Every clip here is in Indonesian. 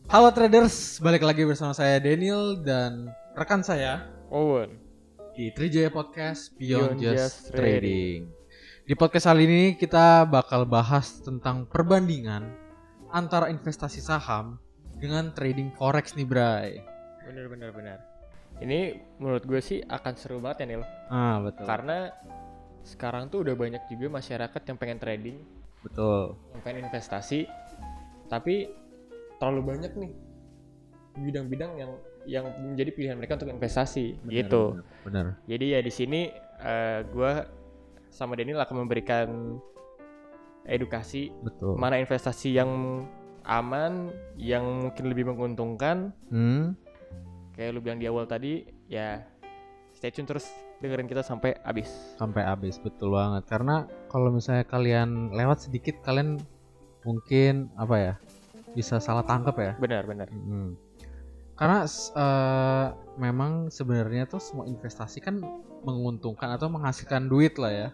Halo traders, balik lagi bersama saya Daniel dan rekan saya Owen. di Trijaya Podcast Beyond Beyond Just Just Trading. Di podcast kali ini kita bakal bahas tentang perbandingan antara investasi saham dengan trading forex nih, Bray. Bener. Ini menurut gue sih akan seru banget ya Nil. Betul. Karena sekarang tuh udah banyak juga masyarakat yang pengen trading, Betul. yang pengen investasi, tapi terlalu banyak nih bidang-bidang yang menjadi pilihan mereka untuk investasi gitu. Benar. Jadi ya di sini gue sama Daniel akan memberikan edukasi Betul. mana investasi yang aman, yang mungkin lebih menguntungkan. Kayak lu bilang di awal tadi, ya stay tune terus dengerin kita sampai habis. Sampai habis, betul banget. Karena kalau misalnya kalian lewat sedikit, kalian mungkin bisa salah tangkap ya. Benar. Karena memang sebenarnya tuh semua investasi kan menguntungkan atau menghasilkan duit lah ya.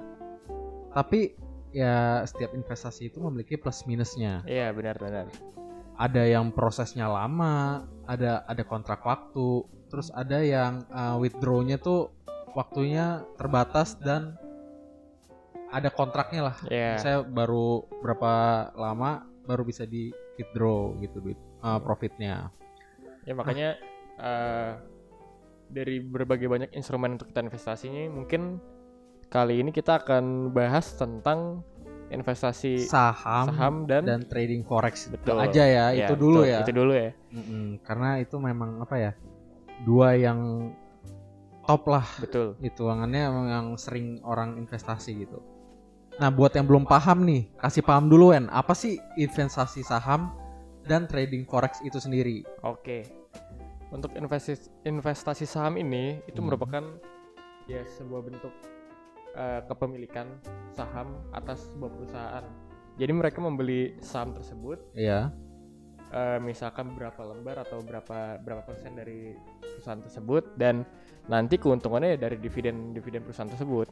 Tapi ya setiap investasi itu memiliki plus minusnya. Iya benar. Ada yang prosesnya lama, ada kontrak waktu, terus ada yang withdraw-nya tuh waktunya terbatas dan ada kontraknya lah. Iya. Saya baru berapa lama baru bisa di withdraw gitu duit profitnya. Ya makanya dari berbagai banyak instrumen untuk kita investasinya, mungkin kali ini kita akan bahas tentang investasi saham dan trading forex. Betul. Itu aja ya, itu dulu betul. ya. Itu dulu ya. Karena itu memang dua yang top lah. Betul. Hitungannya yang sering orang investasi gitu. Nah, buat yang belum paham nih, kasih paham dulu apa sih investasi saham dan trading forex itu sendiri? Oke. Untuk investasi saham ini itu merupakan ya sebuah bentuk kepemilikan saham atas sebuah perusahaan. Jadi mereka membeli saham tersebut. Iya. Misalkan berapa lembar atau berapa persen dari perusahaan tersebut, dan nanti keuntungannya dari dividen perusahaan tersebut.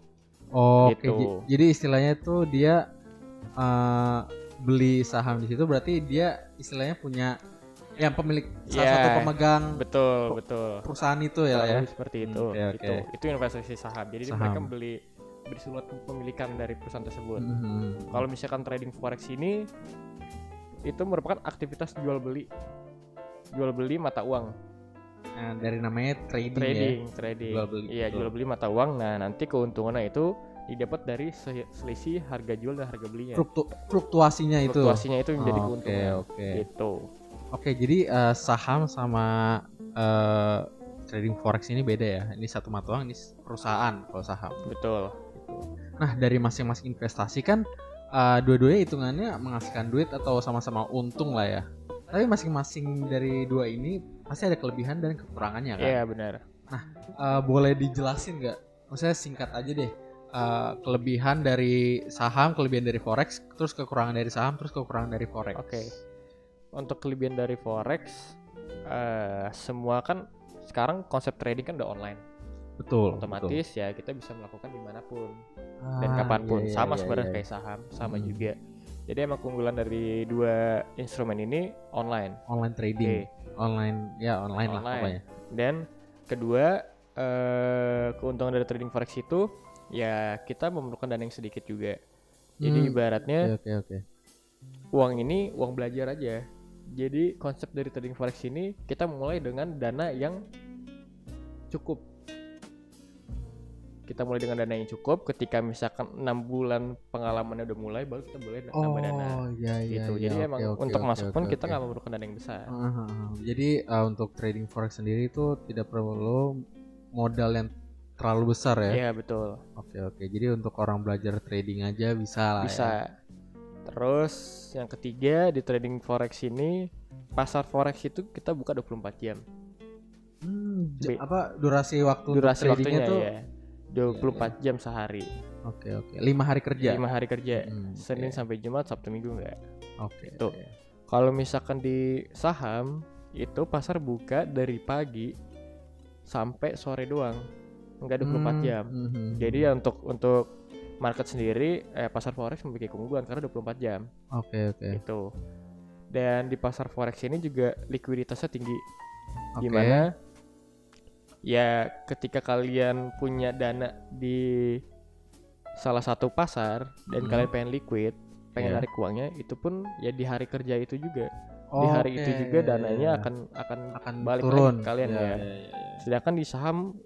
Gitu. Jadi istilahnya tuh dia beli saham di situ, berarti dia istilahnya punya yang pemilik salah satu pemegang betul perusahaan itu ya. Seperti itu. Itu investasi saham. Jadi mereka beli surat kepemilikan dari perusahaan tersebut. Kalau misalkan trading forex ini itu merupakan aktivitas jual beli mata uang. Nah, dari namanya trading. Jual beli. Iya, jual beli mata uang. Nah, nanti keuntungannya itu didapat dari selisih harga jual dan harga belinya. Fluktuasinya itu menjadi keuntungan. Gitu. Oke, jadi saham sama trading forex ini beda ya. Ini satu mata uang, ini perusahaan kalau saham. Betul. Nah, dari masing-masing investasi kan dua-duanya hitungannya menghasilkan duit atau sama-sama untung lah ya. Tapi masing-masing dari dua ini pasti ada kelebihan dan kekurangannya kan? Iya, benar. Nah, boleh dijelasin nggak? Maksudnya singkat aja deh. Kelebihan dari saham, kelebihan dari forex, terus kekurangan dari saham, terus kekurangan dari forex. Oke. Untuk kelebihan dari forex, semua kan sekarang konsep trading kan udah online. Betul. Otomatis ya kita bisa melakukan dimanapun dan kapanpun. Sama sebenarnya kayak saham, sama juga. Jadi emang keunggulan dari dua instrumen ini online. Online trading. Online lah pokoknya. Dan kedua, keuntungan dari trading forex itu ya kita memerlukan dana yang sedikit juga. Jadi ibaratnya uang ini uang belajar aja. Jadi konsep dari trading forex ini kita mulai dengan dana yang cukup. Kita mulai dengan dana yang cukup. Ketika misalkan 6 bulan pengalamannya udah mulai, baru kita boleh nambah dana. Gitu. Jadi emang untuk masuk pun kita nggak memerlukan dana yang besar. Jadi untuk trading forex sendiri itu tidak perlu modal yang terlalu besar ya? Iya, betul. Oke. Jadi untuk orang belajar trading aja bisa lah. Bisa. Ya? Terus yang ketiga di trading forex ini, pasar forex itu kita buka 24 jam. Durasi waktunya tuh ya 24 jam sehari. Oke. 5 hari kerja. 5 hari kerja. Senin sampai Jumat, Sabtu Minggu enggak. Oke. Tuh. Kalau misalkan di saham itu pasar buka dari pagi sampai sore doang. Enggak 24 jam. Jadi ya untuk market sendiri pasar forex memiliki keunggulan karena 24 jam. Oke. Itu. Dan di pasar forex ini juga likuiditasnya tinggi. Gimana? Ya ketika kalian punya dana di salah satu pasar dan kalian pengen liquid, pengen narik uangnya, itu pun ya di hari kerja itu juga. Di hari itu juga dananya akan balik turun lagi ke kalian ya. Sedangkan di saham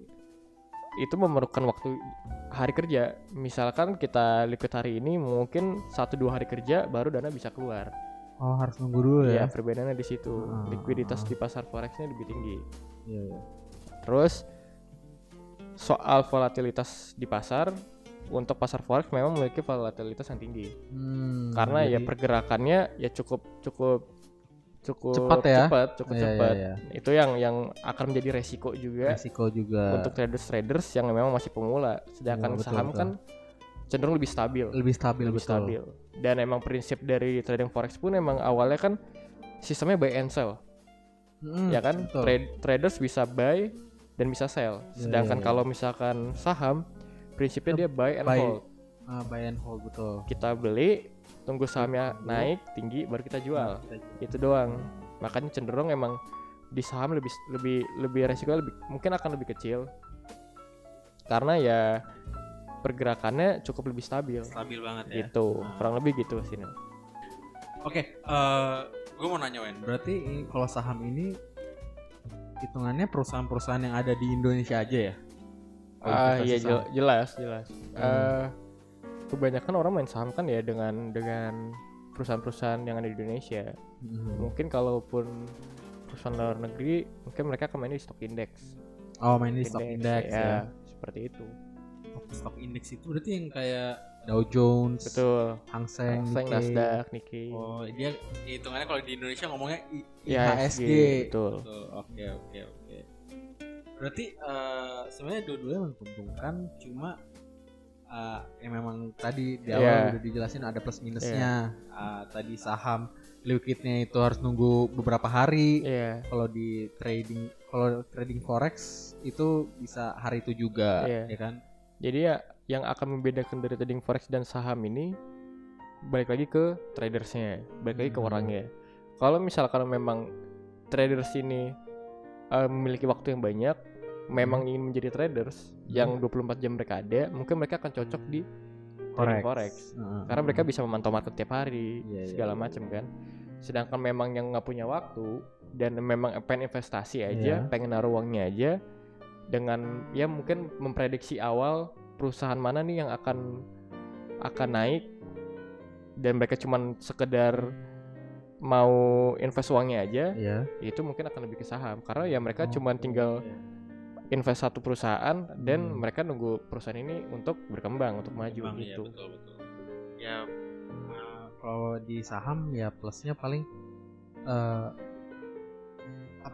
itu memerlukan waktu hari kerja. Misalkan kita liquid hari ini, mungkin 1-2 hari kerja baru dana bisa keluar. Oh, harus nunggu dulu ya. Iya, perbedaannya di situ. Likuiditas di pasar forexnya lebih tinggi. Terus soal volatilitas di pasar, untuk pasar forex memang memiliki volatilitas yang tinggi. Karena ya pergerakannya ya cukup cepat ya. Cukup cepat. Itu yang akan menjadi resiko juga untuk traders yang memang masih pemula. Sedangkan saham kan cenderung lebih stabil. Dan emang prinsip dari trading forex pun emang awalnya kan sistemnya buy and sell. Ya kan? Traders bisa buy dan bisa sell. Sedangkan kalau misalkan saham prinsipnya dia buy and hold. Buy and hold, betul. Kita beli, tunggu sahamnya naik tinggi baru kita jual. Itu doang. Makanya cenderung emang di saham lebih resiko mungkin akan lebih kecil. Karena ya pergerakannya cukup lebih stabil banget ya. Gitu. Kurang lebih gitu sih. Oke, gue mau nanya Wen. Berarti kalau saham ini hitungannya perusahaan-perusahaan yang ada di Indonesia aja ya? Iya jelas. Kebanyakan orang main saham kan ya dengan perusahaan-perusahaan yang ada di Indonesia. Mungkin kalaupun perusahaan luar negeri, mungkin mereka akan main di stock index. Oh, main di stock index ya. Seperti itu. Stock index itu berarti yang kayak Dow Jones, betul, Hang Seng, Nasdaq, Nikkei. Oh, dia hitungannya kalau di Indonesia ngomongnya IHSG. Betul. Oke. Berarti sebenarnya dua-duanya menguntungkan, cuma yang memang tadi di awal udah dijelasin ada plus minusnya. Tadi saham liquidnya itu harus nunggu beberapa hari. Kalau di trading forex itu bisa hari itu juga, ya kan? Jadi ya yang akan membedakan dari trading forex dan saham ini balik lagi ke tradersnya, balik lagi ke orangnya. Kalau misalkan memang traders ini memiliki waktu yang banyak, memang ingin menjadi traders yang 24 jam mereka ada, mungkin mereka akan cocok di trading forex. Karena mereka bisa memantau market tiap hari, segala macam kan. Sedangkan memang yang nggak punya waktu dan memang pengen investasi aja, pengen naruh uangnya aja, dengan ya mungkin memprediksi awal perusahaan mana nih yang akan naik, dan mereka cuman sekedar mau invest uangnya aja, itu mungkin akan lebih ke saham. Karena ya mereka cuman tinggal invest satu perusahaan dan mereka nunggu perusahaan ini untuk berkembang, untuk maju gitu. Betul. Ya kalau di saham ya plusnya paling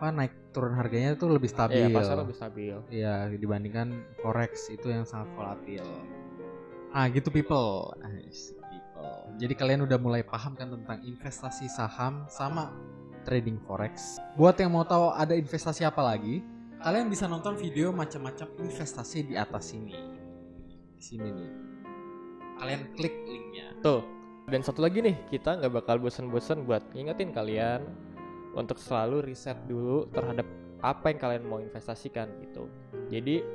naik turun harganya tuh lebih stabil. Iya, pasar lebih stabil. Iya, dibandingkan forex itu yang sangat volatil. Gitu people. Jadi kalian udah mulai paham kan tentang investasi saham sama trading forex. Buat yang mau tahu ada investasi apa lagi, kalian bisa nonton video macam-macam investasi di atas sini. Di sini nih. Kalian klik linknya. Tuh. Dan satu lagi nih, kita nggak bakal bosan-bosan buat ngingetin kalian untuk selalu riset dulu terhadap apa yang kalian mau investasikan gitu. Jadi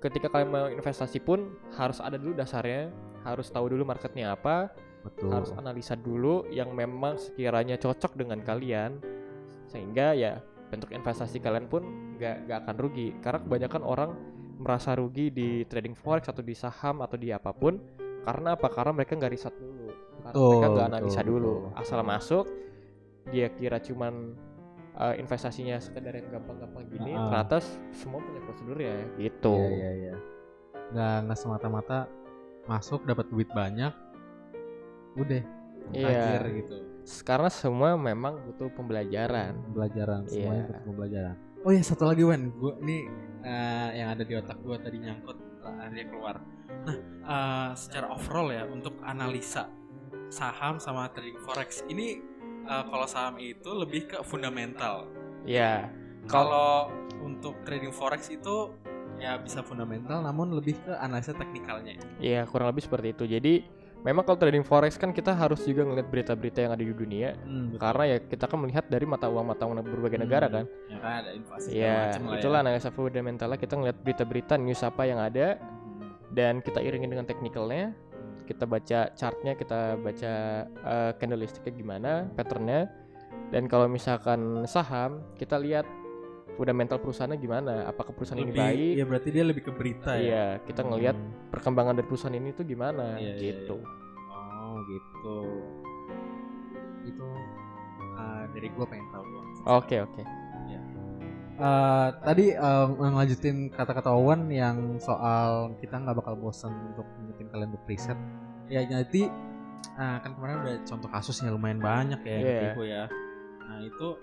ketika kalian mau investasi pun harus ada dulu dasarnya, harus tahu dulu marketnya apa, harus analisa dulu yang memang sekiranya cocok dengan kalian, sehingga ya bentuk investasi kalian pun gak akan rugi. Karena kebanyakan orang merasa rugi di trading forex atau di saham atau di apapun karena apa? Karena mereka gak riset dulu, karena mereka gak analisa dulu. Asal masuk dia kira cuman investasinya sekedar yang gampang-gampang gini, ternyata semua punya prosedur ya gitu. Iya. Nggak semata-mata masuk dapat duit banyak, udah tajir gitu. Karena semua memang butuh pembelajaran. Semuanya butuh pembelajaran. Oh ya, satu lagi Wan, gue nih yang ada di otak gue tadi nyangkut, akhirnya keluar. Nah, secara overall ya untuk analisa saham sama trading forex ini. Kalau saham itu lebih ke fundamental. Iya. Kalau untuk trading forex itu ya bisa fundamental, namun lebih ke analisa teknikalnya. Iya, kurang lebih seperti itu. Jadi memang kalau trading forex kan kita harus juga ngeliat berita-berita yang ada di dunia, karena ya kita kan melihat dari mata uang berbagai negara kan. Ya kan ada inflasi ya macam lah itulah analisa fundamentalnya, kita ngeliat berita-berita news apa yang ada dan kita iringin dengan teknikalnya, kita baca chartnya, kita baca candlesticknya gimana, patternnya. Dan kalau misalkan saham, kita lihat fundamental perusahaannya gimana, apakah perusahaan ini baik. Ya berarti dia lebih ke berita ya. Iya, kita ngelihat perkembangan dari perusahaan ini tuh gimana gitu. Oh gitu. Itu dari gua pengen tahu doang. Oke. Ya. Tadi ngelanjutin kata-kata Owen yang soal kita nggak bakal bosan untuk ngingetin kalian berpreset. Ya nanti kan kemarin udah contoh kasusnya lumayan banyak ya gitu ya. Nah itu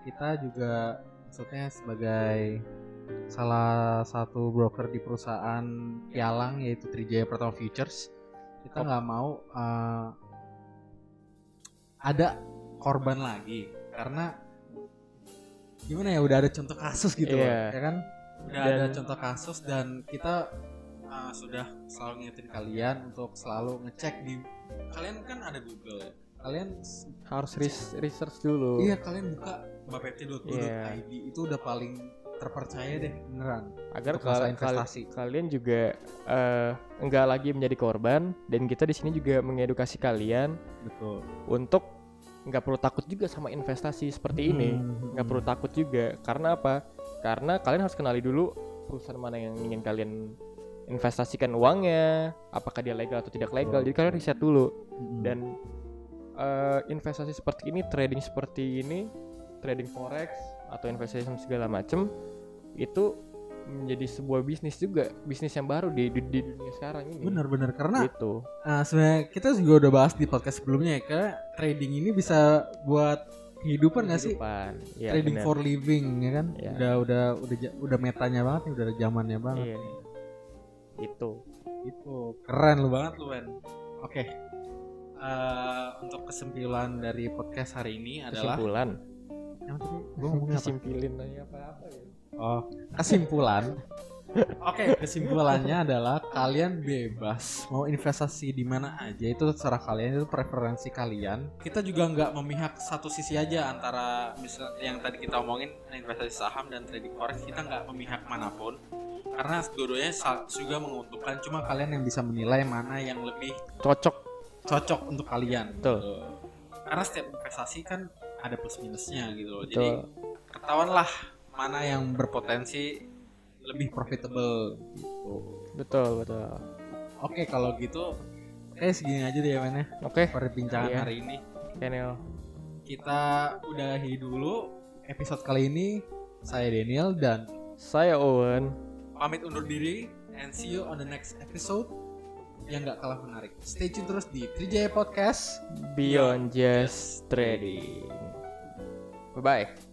kita juga maksudnya sebagai salah satu broker di perusahaan pialang yaitu Trijaya Pratama Futures, kita nggak mau ada korban lagi karena gimana ya, udah ada contoh kasus gitu ya kan, udah ada contoh kasus dan kita sudah selalu ngingetin kalian untuk selalu ngecek di, kalian kan ada Google ya, kalian harus research dulu. Iya, kalian buka bappt.go.id itu udah paling terpercaya deh beneran. Agar kalian juga enggak lagi menjadi korban, dan kita di sini juga mengedukasi kalian. Betul. Untuk nggak perlu takut juga sama investasi seperti ini. Nggak perlu takut juga. Karena apa? Karena kalian harus kenali dulu perusahaan mana yang ingin kalian investasikan uangnya, apakah dia legal atau tidak legal. Jadi kalian riset dulu. Dan investasi seperti ini, trading seperti ini, trading forex atau investasi segala macam, itu menjadi sebuah bisnis juga, bisnis yang baru di dunia sekarang ini. Benar karena gitu. Sebenarnya kita juga udah bahas di podcast sebelumnya ya, karena trading ini bisa buat kehidupan nggak sih? Ya, trading for living ya kan? Ya. Udah metanya banget nih, udah zamannya banget. Iya. Itu keren lu banget lu, Ben. Oke. Untuk kesimpulan dari podcast hari ini adalah yang tadi gue ngomongin kesimpulin apa ya? Kesimpulan. Oke, kesimpulannya adalah kalian bebas mau investasi di mana aja, itu terserah kalian, itu preferensi kalian. Kita juga nggak memihak satu sisi aja antara misalnya yang tadi kita omongin investasi saham dan trading forex, kita nggak memihak manapun karena dua-duanya juga menguntungkan. Cuma kalian yang bisa menilai mana yang lebih cocok untuk kalian. Betul. Karena setiap investasi kan ada plus minusnya gitu loh. Jadi ketahuanlah mana yang berpotensi lebih profitable gitu. Betul. Oke, kalau gitu segini aja deh ya, Men ya. Oke. Perbincangan hari ini. Daniel. Kita udahi dulu episode kali ini. Saya Daniel dan saya Owen. Pamit undur diri and see you on the next episode yang gak kalah menarik. Stay tune terus di Trijaya Podcast Beyond Just Trading. Bye-bye.